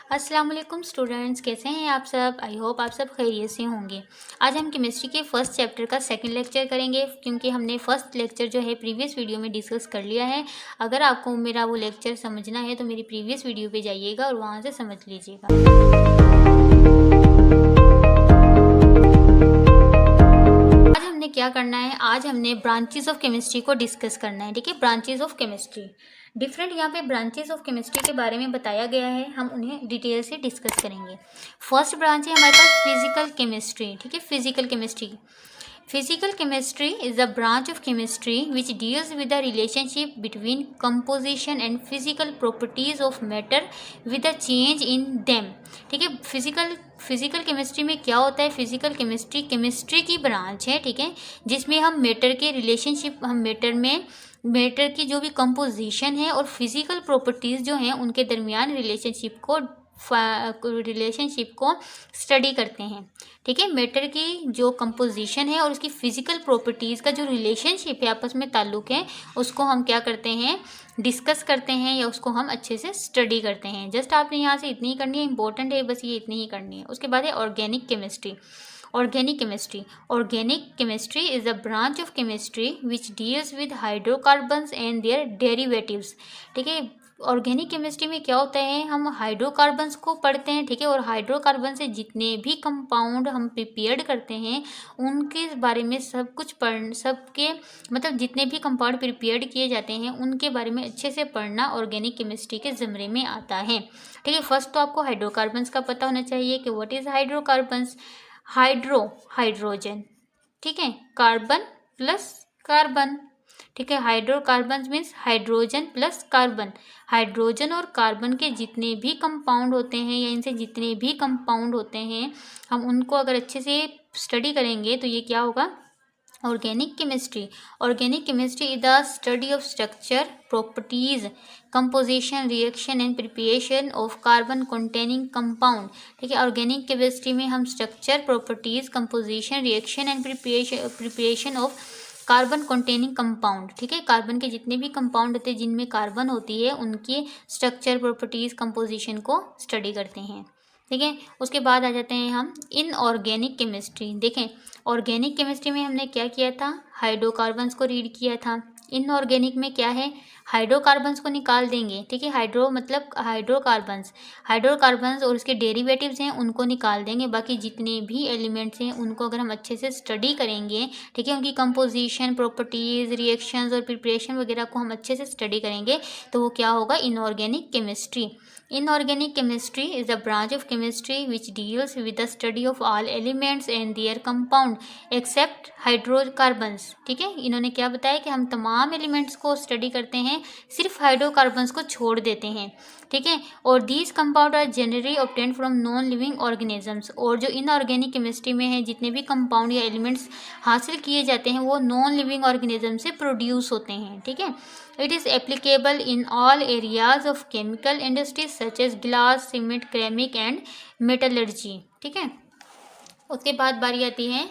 अस्सलाम वालेकुम स्टूडेंट्स, कैसे हैं आप सब। आई होप आप सब खैरियत से होंगे। आज हम केमिस्ट्री के फर्स्ट चैप्टर का सेकंड लेक्चर करेंगे, क्योंकि हमने फर्स्ट लेक्चर जो है प्रीवियस वीडियो में डिस्कस कर लिया है। अगर आपको मेरा वो लेक्चर समझना है तो मेरी प्रीवियस वीडियो पे जाइएगा और वहाँ से समझ लीजिएगा। आज हमने क्या करना है, आज हमने ब्रांचेस ऑफ केमिस्ट्री को डिस्कस करना है। ठीक है, ब्रांचेस ऑफ केमिस्ट्री डिफरेंट यहाँ पे ब्रांचेस ऑफ केमिस्ट्री के बारे में बताया गया है, हम उन्हें डिटेल से डिस्कस करेंगे। फर्स्ट ब्रांच है हमारे पास फिजिकल केमिस्ट्री। ठीक है, physical chemistry. Physical chemistry is a branch of chemistry which deals with the relationship between composition and physical properties of matter with a change in them। ठीक है, physical chemistry में क्या होता है। फिजिकल केमिस्ट्री की branch है, ठीक है, जिसमें हम मैटर के रिलेशनशिप, हम मैटर की जो भी कंपोजिशन है और फिजिकल प्रॉपर्टीज़ जो हैं उनके दरमियान रिलेशनशिप को स्टडी करते हैं। ठीक है, मैटर की जो कंपोजिशन है और उसकी फिजिकल प्रॉपर्टीज़ का जो रिलेशनशिप है, आपस में ताल्लुक़ है, उसको हम क्या करते हैं, डिस्कस करते हैं या उसको हम अच्छे से स्टडी करते हैं। जस्ट आपने यहाँ से इतनी ही करनी है, इंपॉर्टेंट है, बस ये इतनी ही करनी है। उसके बाद है organic chemistry. Organic chemistry is a branch of chemistry which deals with hydrocarbons and their derivatives। ठीक है, ऑर्गेनिक केमिस्ट्री में क्या होता है, हम हाइड्रोकार्बन्स को पढ़ते हैं। ठीक है, और हाइड्रोकार्बन से जितने भी कंपाउंड हम प्रिपेयर करते हैं उनके बारे में सबके मतलब जितने भी कंपाउंड प्रिपेयर्ड किए जाते हैं उनके बारे में अच्छे से पढ़ना ऑर्गेनिक केमिस्ट्री के ज़मरे में आता है। ठीक है, फर्स्ट तो आपको हाइड्रोकार्बन्स का पता होना चाहिए कि व्हाट इज़ हाइड्रोकार्बन्स। हाइड्रोजन, ठीक है, कार्बन प्लस कार्बन। ठीक है, hydrocarbon means hydrogen plus carbon. Hydrogen और कार्बन के जितने भी कंपाउंड होते हैं या इनसे जितने भी कंपाउंड होते हैं, हम उनको अगर अच्छे से स्टडी करेंगे तो ये क्या होगा, organic chemistry. Organic chemistry is the study of structure, properties, composition, reaction and preparation of carbon containing compound. ठीक है, ऑर्गेनिक केमिस्ट्री में हम structure, properties, composition, reaction and preparation of carbon containing compound. ठीक है, कार्बन के जितने भी compound होते हैं जिनमें कार्बन होती है उनकी स्ट्रक्चर, प्रॉपर्टीज, कंपोजिशन को स्टडी करते हैं। ठीक है, उसके बाद आ जाते हैं हम इनऑर्गेनिक केमिस्ट्री। देखें, ऑर्गेनिक केमिस्ट्री में हमने क्या किया था, हाइड्रोकार्बन्स को रीड किया था। इनऑर्गेनिक में क्या है, हाइड्रोकार्बन्स को निकाल देंगे। ठीक है, हाइड्रो मतलब हाइड्रोकार्बन्स और उसके डेरिवेटिव्स हैं उनको निकाल देंगे। बाकी जितने भी एलिमेंट्स हैं उनको अगर हम अच्छे से स्टडी करेंगे, ठीक है, उनकी कंपोजिशन, प्रॉपर्टीज़, रिएक्शंस और प्रिपरेशन वगैरह को हम अच्छे से स्टडी करेंगे तो वो क्या होगा, inorganic chemistry. Inorganic chemistry is a branch of chemistry which deals with the study of all elements and their compound except hydrocarbons। ठीक है, इन्होंने क्या बताया कि हम तमाम एलिमेंट्स को स्टडी करते हैं, सिर्फ हाइड्रोकार्बन्स को छोड़ देते हैं। ठीक है, और these compound are generally obtained from non living organisms. और जो इनऑर्गेनिक केमिस्ट्री में है, जितने भी कंपाउंड या एलिमेंट्स हासिल किए जाते हैं वो नॉन लिविंग ऑर्गेनिज्म से प्रोड्यूस होते हैं। ठीक है, it is applicable in all areas of chemical industries such as glass, cement, chemic and metallurgy. ठीक है, उसके बाद बारी आती है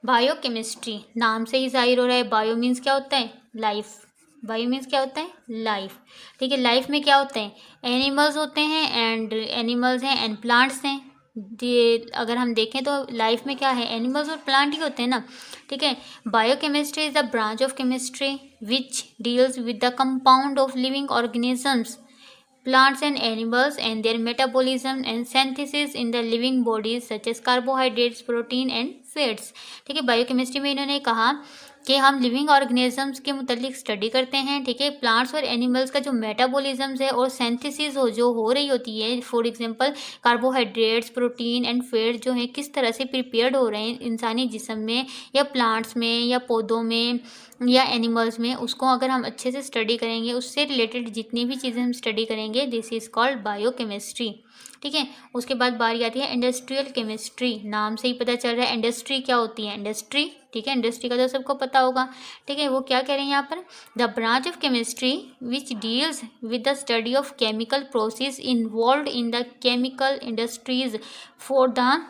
बायोकेमिस्ट्री। नाम से ही जाहिर हो रहा है, बायो मीन्स क्या होता है, लाइफ। बायो मीन्स क्या होता है, लाइफ। ठीक है, लाइफ में क्या होते हैं, एनिमल्स होते हैं एंड प्लांट्स हैं। अगर हम देखें तो लाइफ में क्या है, एनिमल्स और प्लांट ही होते हैं ना। ठीक है, biochemistry is the branch of chemistry which deals with the compound of living organisms, plants and animals and their metabolism and synthesis in the living bodies such as carbohydrates, protein and fats। ठीक है, biochemistry में इन्होंने कहा कि हम living organisms के मुतालिक study करते हैं। ठीक है, प्लांट्स और एनिमल्स का जो मेटाबॉलिज्म्स है और सिंथेसिस जो हो रही होती है, for example carbohydrates, protein and fat जो है किस तरह से प्रिपेयर्ड हो रहे हैं इंसानी जिस्म में या प्लांट्स में या पौधों में या एनिमल्स में, उसको अगर हम अच्छे से स्टडी करेंगे, उससे रिलेटेड जितनी भी चीज़ें हम स्टडी करेंगे, दिस इज़ कॉल्ड बायोकेमिस्ट्री। ठीक है, उसके बाद बारी आती है इंडस्ट्रियल केमिस्ट्री। नाम से ही पता चल रहा है इंडस्ट्री क्या होती है, इंडस्ट्री। ठीक है, इंडस्ट्री का तो सबको पता होगा। ठीक है, वो क्या कह रहे हैं यहाँ पर, the branch of chemistry which deals with the study of chemical process involve in the chemical industries for the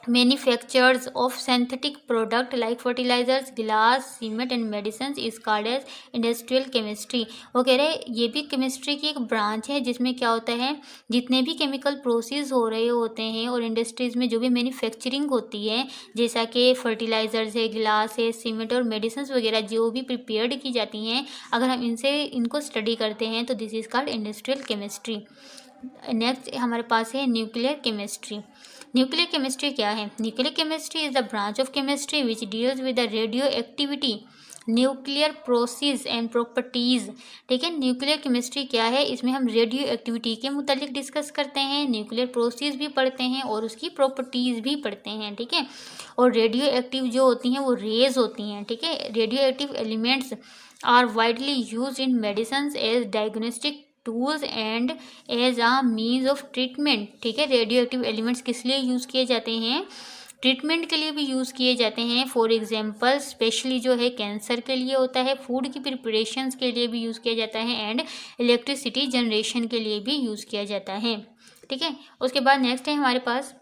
manufacturers of synthetic product like fertilizers, glass, cement and medicines is called as industrial chemistry। वो कह रहे ये भी chemistry की एक branch है जिसमें क्या होता है, जितने भी केमिकल प्रोसेस हो रहे होते हैं और इंडस्ट्रीज़ में जो भी मैन्युफैक्चरिंग होती है, जैसा कि फर्टिलाइज़र्स है, ग्लास है, सीमेंट और मेडिसिन वगैरह जो भी प्रिपेयर्ड की जाती हैं, अगर हम इनको स्टडी करते हैं तो this is called industrial chemistry. Next हमारे पास है न्यूक्लियर केमिस्ट्री। न्यूक्लियर केमिस्ट्री क्या है? Nuclear chemistry is the branch of chemistry which deals with the radio activity, nuclear process and properties. ठीक है, न्यूक्लियर केमिस्ट्री क्या है? इसमें हम रेडियो एक्टिविटी के मुतालिक डिस्कस करते हैं, न्यूक्लियर प्रोसेस भी पढ़ते हैं और उसकी प्रॉपर्टीज़ भी पढ़ते हैं। ठीक है, और रेडियो एक्टिव जो होती हैं वो रेज होती हैं। ठीक है, radio active elements are widely use in medicine as diagnostic tools and as a means of treatment. ठीक है, रेडियो एक्टिव एलिमेंट्स किस लिए यूज़ किए जाते हैं? ट्रीटमेंट के लिए भी यूज़ किए जाते हैं। फॉर एग्जांपल स्पेशली जो है कैंसर के लिए होता है, फूड की प्रिपरेशंस के लिए भी यूज़ किया जाता है एंड इलेक्ट्रिसिटी जनरेशन के लिए भी यूज़ किया जाता है। ठीक है, उसके बाद नेक्स्ट है हमारे पास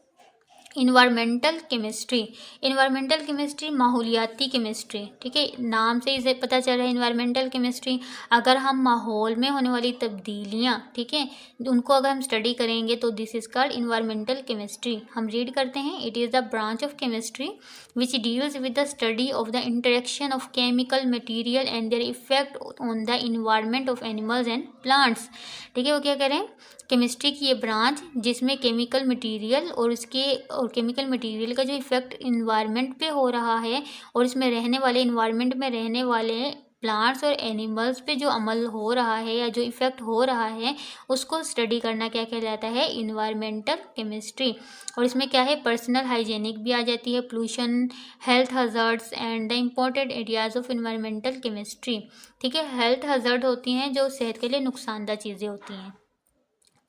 इन्वायरमेंटल केमिस्ट्री। इन्वायरमेंटल केमिस्ट्री माहौलियाती केमिस्ट्री। ठीक है, नाम से इसे पता चल रहा है इन्वायरमेंटल केमिस्ट्री। अगर हम माहौल में होने वाली तब्दीलियाँ, ठीक है, उनको अगर हम स्टडी करेंगे तो this is called environmental chemistry. हम रीड करते हैं, it is the branch of chemistry which deals with the study of the interaction of chemical material and their effect on the environment of animals and plants. ठीक है, वो क्या करें, chemistry की ये ब्रांच जिसमें केमिकल मटेरियल और chemical material का जो इफ़ेक्ट इन्वायरमेंट पे हो रहा है और इसमें रहने वाले इन्वायरमेंट में रहने वाले प्लांट्स और एनिमल्स पे जो अमल हो रहा है या जो इफ़ेक्ट हो रहा है उसको स्टडी करना क्या कहलाता है? Environmental chemistry. और इसमें क्या है, पर्सनल हाइजेनिक भी आ जाती है, pollution, health hazards and the important areas of environmental chemistry. ठीक है, हेल्थ हज़ार्ड होती हैं जो सेहत के लिए नुकसानदा चीज़ें होती हैं।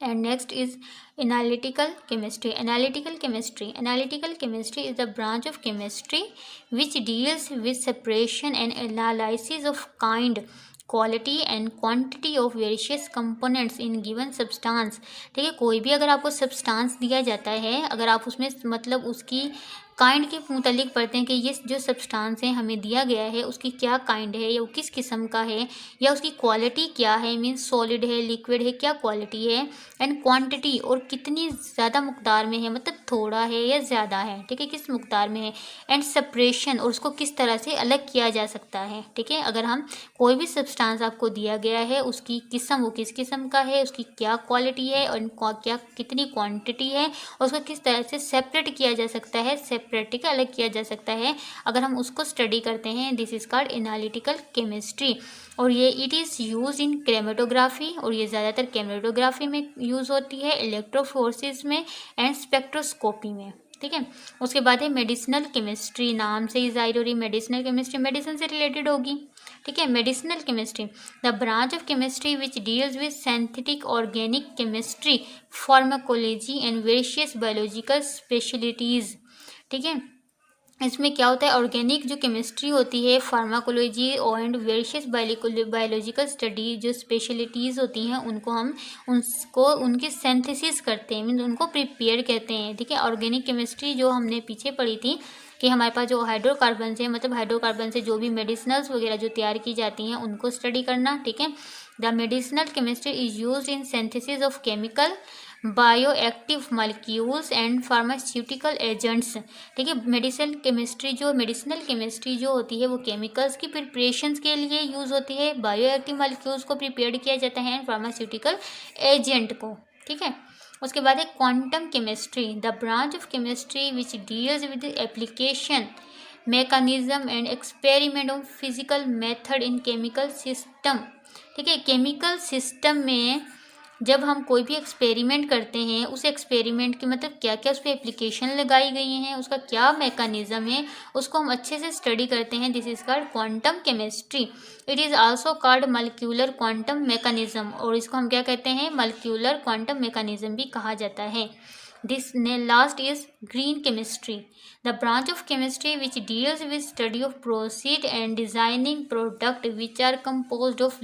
And next is analytical chemistry. Analytical chemistry is the branch of chemistry which deals with separation and analysis of kind, quality and quantity of various components in given substance। ठीक है, कोई भी अगर आपको सब्सटेंस दिया जाता है, अगर आप उसमें मतलब उसकी काइंड के मुतालिक पढ़ते हैं कि ये जो सब्सटेंस है हमें दिया गया है उसकी क्या काइंड है या वो किस किस्म का है या उसकी क्वालिटी क्या है, मीन्स सॉलिड है, लिक्विड है, क्या क्वालिटी है, एंड क्वांटिटी और कितनी ज़्यादा मकदार में है, मतलब थोड़ा है या ज़्यादा है, ठीक है, किस मकदार में है, एंड सेपरेशन और उसको किस तरह से अलग किया जा सकता है। ठीक है, अगर हम कोई भी सब्सटेंस आपको दिया गया है उसकी किस्म वो किस किस्म का है, उसकी क्या क्वालिटी है और क्या कितनी क्वांटिटी है और उसको किस तरह से सेपरेट किया जा सकता है, सेपरेट अलग किया जा सकता है, अगर हम उसको स्टडी करते हैं this is called analytical chemistry. और ये it is use in chromatography और ये ज़्यादातर क्रोमेटोग्राफी में यूज़ होती है, इलेक्ट्रोफोरेसिस में एंड स्पेक्ट्रोस्कोपी में। ठीक है, उसके बाद है मेडिसिनल केमिस्ट्री। नाम से ही जाहिर हो रही मेडिसिनल केमिस्ट्री मेडिसिन से रिलेटेड होगी। ठीक है, medicinal chemistry the branch of chemistry which deals with synthetic organic chemistry, pharmacology and various biological specialities. ठीक है, इसमें क्या होता है, ऑर्गेनिक जो केमिस्ट्री होती है, pharmacology and various biological study जो स्पेशलिटीज़ होती हैं उनको उनकी सिंथेसिस करते हैं, मीन्स उनको प्रिपेयर कहते हैं। ठीक है, ऑर्गेनिक केमिस्ट्री जो हमने पीछे पढ़ी थी कि हमारे पास जो हाइड्रोकार्बन है, मतलब हाइड्रोकार्बन से जो भी मेडिसिनल्स वगैरह जो तैयार की जाती हैं उनको स्टडी करना। ठीक है, the medicinal chemistry is use in synthesis of chemical bioactive molecules and pharmaceutical agents. ठीक है, मेडिसिनल केमिस्ट्री जो होती है वो केमिकल्स की प्रिपरेशंस के लिए यूज़ होती है, बायोएक्टिव मॉलिक्यूल्स को प्रिपेयर किया जाता है एंड फार्मास्यूटिकल एजेंट को। ठीक है, उसके बाद है quantum chemistry the branch of chemistry which deals with application mechanism and experiment of physical method in chemical system. ठीक है, केमिकल सिस्टम में जब हम कोई भी एक्सपेरिमेंट करते हैं उस एक्सपेरिमेंट की मतलब क्या क्या उस पर एप्लीकेशन लगाई गई हैं, उसका क्या मैकेनिज्म है, उसको हम अच्छे से स्टडी करते हैं, this is called quantum chemistry. It is also called molecular quantum mechanism और इसको हम क्या कहते हैं, मॉलिक्यूलर क्वांटम मैकेनिज्म भी कहा जाता है। This last is green chemistry, the branch of chemistry which deals with study of process and designing product which are composed of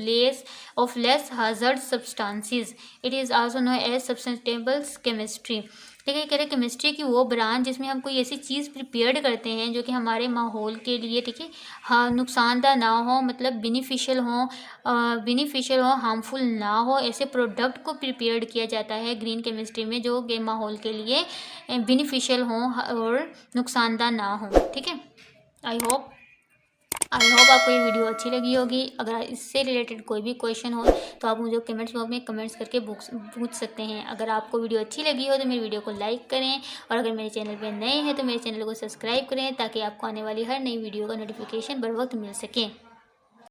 less hazard substances. It is also known as sustainable chemistry. ठीक है। कह रहे chemistry की वो branch जिसमें हम कोई ऐसी चीज़ प्रिपेयर्ड करते हैं जो कि हमारे माहौल के लिए, ठीक है, हाँ, नुकसानदार ना हो, मतलब बेनिफिशियल हो, हार्मफुल ना हो, ऐसे प्रोडक्ट को प्रिपेयर्ड किया जाता है ग्रीन केमिस्ट्री में जो कि माहौल के लिए बेनिफिशियल हो और नुकसानदार ना हो। ठीक है। आई होप आपको ये वीडियो अच्छी लगी होगी। अगर इससे रिलेटेड कोई भी क्वेश्चन हो तो आप मुझे कमेंट्स बॉक्स में कमेंट्स करके पूछ सकते हैं। अगर आपको वीडियो अच्छी लगी हो तो मेरी वीडियो को लाइक करें, और अगर मेरे चैनल पर नए हैं तो मेरे चैनल को सब्सक्राइब करें ताकि आपको आने वाली हर नई वीडियो का नोटिफिकेशन बर वक्त मिल सके।